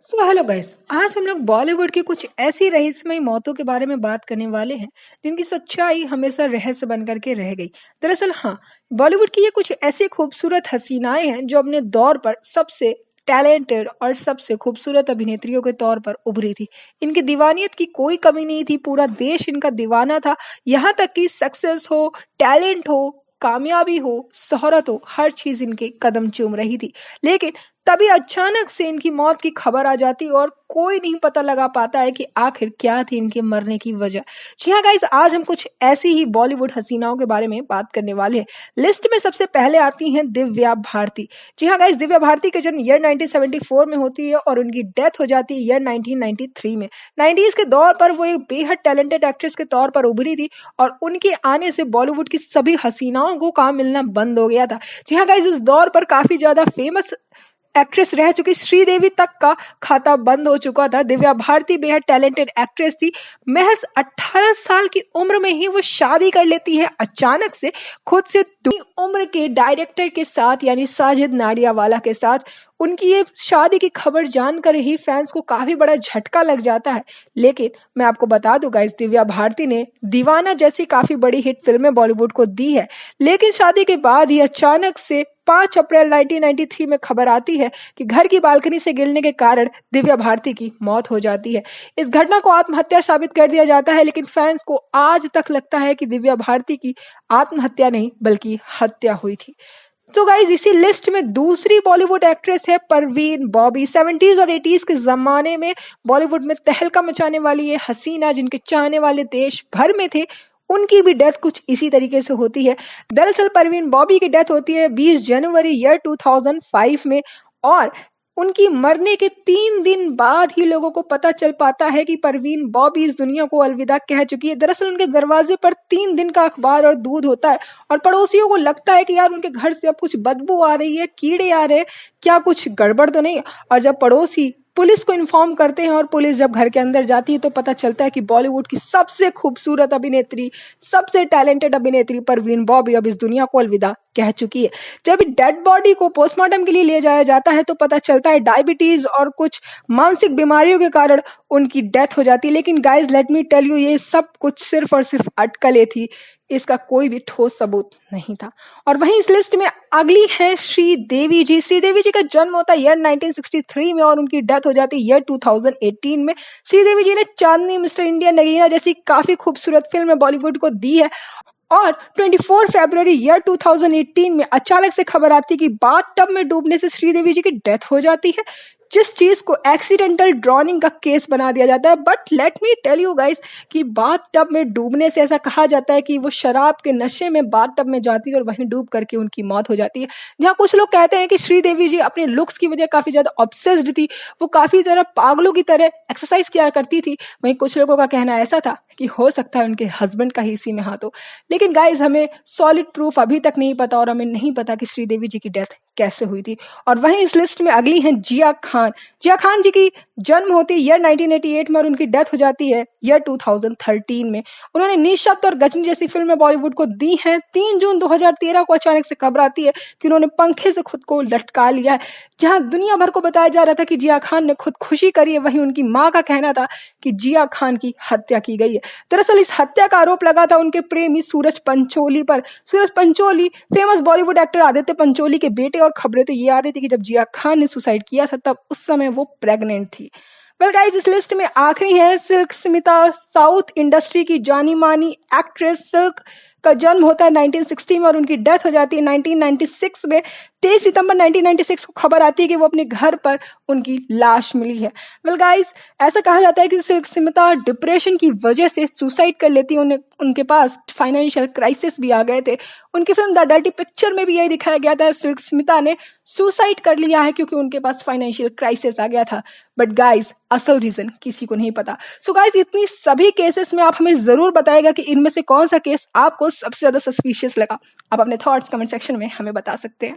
Hello guys. आज हम लोग बॉलीवुड की कुछ ऐसी रहस्यमयी मौतों के बारे में बात करने वाले हैं जिनकी सच्चाई हमेशा रहस्य बन करके रह गई। दरअसल हाँ, बॉलीवुड की ये कुछ ऐसी खूबसूरत हसीनाएं हैं जो अपने दौर पर सबसे टैलेंटेड और सबसे खूबसूरत अभिनेत्रियों के तौर पर उभरी थी। इनकी दीवानियत की कोई कमी नहीं थी, पूरा देश इनका दीवाना था। यहाँ तक कि सक्सेस हो, टैलेंट हो, कामयाबी हो, शोहरत हो, हर चीज इनके कदम चूम रही थी। लेकिन तभी अचानक से इनकी मौत की खबर आ जाती और कोई नहीं पता लगा पाता है कि आखिर क्या थी इनके मरने की वजह। जी हाँ गाइस, आज हम कुछ ऐसी ही बॉलीवुड हसीनाओं के बारे में बात करने वाले हैं। लिस्ट में सबसे पहले आती हैं दिव्या भारती। जी हाँ गाइस, दिव्या भारती का जन्म ईयर 1974 में होती है और उनकी डेथ हो जाती है ईयर 1993 में। 90s के दौर पर वो एक बेहद टैलेंटेड एक्ट्रेस के तौर पर उभरी थी और उनके आने से बॉलीवुड की सभी हसीनाओं को काम मिलना बंद हो गया था। जी हाँ गाइस, उस दौर पर काफी ज्यादा फेमस एक्ट्रेस रह चुकी श्रीदेवी तक का खाता बंद हो चुका था। दिव्या भारती बेहद टैलेंटेड एक्ट्रेस थी। महज 18 साल की उम्र में ही वो शादी कर लेती है अचानक से, खुद से दुगनी उम्र के डायरेक्टर के साथ यानी साजिद नाडियावाला के साथ। उनकी ये शादी की खबर जानकर ही फैंस को काफी बड़ा झटका लग जाता है। लेकिन मैं आपको बता दूं गाइस, दिव्या भारती ने दीवाना जैसी काफी बड़ी हिट फिल्में बॉलीवुड को दी है। लेकिन शादी के बाद ही अचानक से 5 अप्रैल 1993 में खबर आती है कि घर की बालकनी से गिरने के कारण दिव्या भारती की मौत हो जाती है। इस घटना को आत्महत्या साबित कर दिया जाता है, लेकिन फैंस को आज तक लगता है कि दिव्या भारती की आत्महत्या नहीं बल्कि हत्या हुई थी। तो गाइज, इसी लिस्ट में दूसरी बॉलीवुड एक्ट्रेस है परवीन बॉबी। 70s और 80s के जमाने में बॉलीवुड में तहलका मचाने वाली ये हसीना, जिनके चाहने वाले देश भर में थे, उनकी भी डेथ कुछ इसी तरीके से होती है। दरअसल परवीन बॉबी की डेथ होती है 20 जनवरी ईयर 2005 में और उनकी मरने के 3 दिन बाद ही लोगों को पता चल पाता है कि परवीन बॉबी इस दुनिया को अलविदा कह चुकी है। दरअसल उनके दरवाजे पर 3 दिन का अखबार और दूध होता है और पड़ोसियों को लगता है कि यार उनके घर से अब कुछ बदबू आ रही है, कीड़े आ रहे हैं, क्या कुछ गड़बड़ तो नहीं। और जब पड़ोसी पुलिस को इन्फॉर्म करते हैं और पुलिस जब घर के अंदर जाती है तो पता चलता है कि बॉलीवुड की सबसे खूबसूरत अभिनेत्री, सबसे टैलेंटेड अभिनेत्री परवीन बॉबी अब इस दुनिया को अलविदा कह चुकी है। जब डेड बॉडी को पोस्टमार्टम के लिए ले जाया जाता है तो पता चलता है डायबिटीज और कुछ मानसिक बीमारियों के कारण उनकी डेथ हो जाती है। लेकिन guys, let me tell you, ये सब कुछ सिर्फ और सिर्फ अटकलें थी, इसका कोई भी ठोस सबूत नहीं था। और वहीं इस लिस्ट में अगली है श्रीदेवी जी। श्रीदेवी जी का जन्म होता है ईयर 1963 में और उनकी डेथ हो जाती है ईयर 2018 में। श्रीदेवी जी ने चांदनी, मिस्टर इंडिया, नगीना जैसी काफी खूबसूरत फिल्में बॉलीवुड को दी है। और 24 फरवरी ईयर 2018 में अचानक से खबर आती है कि बाथटब में डूबने से श्रीदेवी जी की डेथ हो जाती है, जिस चीज को एक्सीडेंटल ड्रॉनिंग का केस बना दिया जाता है। But let me tell you guys कि बाथटब में डूबने से ऐसा कहा जाता है कि वो शराब के नशे में बाथटब में जाती है और वहीं डूब करके उनकी मौत हो जाती है। जहाँ कुछ लोग कहते हैं कि श्रीदेवी जी अपने लुक्स की वजह काफी ज्यादा ऑब्सेस्ड थी, वो काफी तरह पागलों की तरह एक्सरसाइज किया करती थी। वहीं कुछ लोगों का कहना ऐसा था कि हो सकता है उनके हस्बैंड का ही इसी में हाथ हो। लेकिन गाइज, हमें सॉलिड प्रूफ अभी तक नहीं पता और हमें नहीं पता कि श्रीदेवी जी की डेथ कैसे हुई थी। और वहीं इस लिस्ट में अगली हैं जिया खान। जिया खान जी की जन्म होती है ईयर 1988 में और उनकी डेथ हो जाती है ईयर 2013 में। उन्होंने निशब्द और गजनी जैसी फिल्में बॉलीवुड को दी हैं। 3 जून 2013 को अचानक से खबर आती है कि उन्होंने पंखे से खुद को लटका लिया है। जहां दुनिया भर को बताया जा रहा था कि जिया खान ने खुदकुशी करी है, वहीं उनकी मां का कहना था कि जिया खान की हत्या की गई है। दरअसल इस हत्या का आरोप लगा था उनके प्रेमी सूरज पंचोली पर। सूरज पंचोली फेमस बॉलीवुड एक्टर आदित्य पंचोली के बेटे, और खबरें तो ये आ रही थी कि जब जिया खान ने सुसाइड किया था तब उस समय वो प्रेग्नेंट थी। वेल गाइस, इस लिस्ट में आखिरी है सिल्क स्मिता। साउथ इंडस्ट्री की जानी मानी एक्ट्रेस। सिल्क का जन्म होता है 1960 में और उनकी डेथ हो जाती है 1996 में। 23 सितंबर 1996 को खबर आती है कि वो अपने घर पर उनकी लाश मिली है। वेल गाइस, ऐसा कहा जाता है कि सिल्क स्मिता डिप्रेशन की वजह से सुसाइड कर लेती है। उनके पास फाइनेंशियल क्राइसिस भी आ गए थे। उनकी फिल्म द डर्टी पिक्चर में भी यही दिखाया गया था, सिल्क स्मिता ने सुसाइड कर लिया है क्योंकि उनके पास फाइनेंशियल क्राइसिस आ गया था। बट गाइस, असल रीजन किसी को नहीं पता। सो गाइस, इतनी सभी केसेस में आप हमें जरूर बताएगा कि इनमें से कौन सा केस आपको सबसे ज्यादा सस्पिशियस लगा। आप अपने थॉट्स कमेंट सेक्शन में हमें बता सकते हैं।